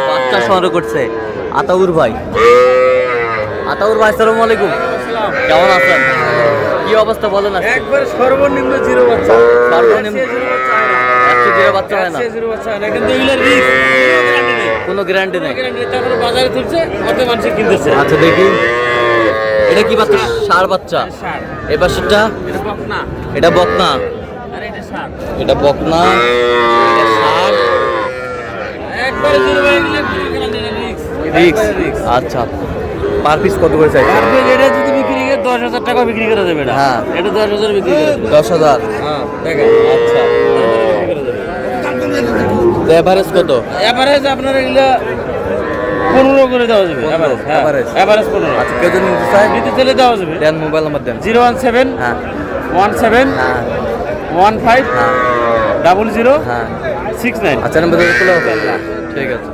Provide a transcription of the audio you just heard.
বাচ্চা সংগ্রহ করছে আতাউর ভাই। আতাউর ভাই, আসসালামু আলাইকুম। কেমন আছেন? কি অবস্থা বলেন? একবার সর্বনিম্ন জিরো বাচ্চা, সর্বনিম্ন জিরো বাচ্চা হয় না, জিরো বাচ্চা হয় না, কিন্তু এগুলোর রিস্ক কোনো গ্যারান্টি নেই। তারপরে বাজারে তুলছে, অত মানুষ কিনতেছে। আচ্ছা দেখি, এটা কি বাচ্চা? ষাঁড় বাচ্চা। ষাঁড়। এবার সেটা, এটা বকনা, এটা বকনা, আর এটা ষাঁড়। এটা বকনা, এটা ষাঁড়। একবারে জিরো হয়ে গেলে গ্যারান্টি নেই, রিক্স। আচ্ছা, পার পিস কত করে চাইছেন? এটা যদি বিক্রি করে 10,000 টাকা বিক্রি করা যাবে না। হ্যাঁ। এটা 10,000 বিক্রি করা যাবে। 10,000। হ্যাঁ, দেখেন। আচ্ছা, এভারেজ কত? এভারেজ আপনার এগুলা 15 করে দেওয়া যাবে। এভারেজ, হ্যাঁ, average। এভারেজ 15। আচ্ছা, কেউ যদি নিতে চায় নিতে চলে দেওয়া যাবে। দেন, মোবাইল নাম্বার দেন। 017 হ্যাঁ 17 হ্যাঁ 15 হ্যাঁ 00 হ্যাঁ। 69। আচ্ছা, নাম্বার ঠিক আছে।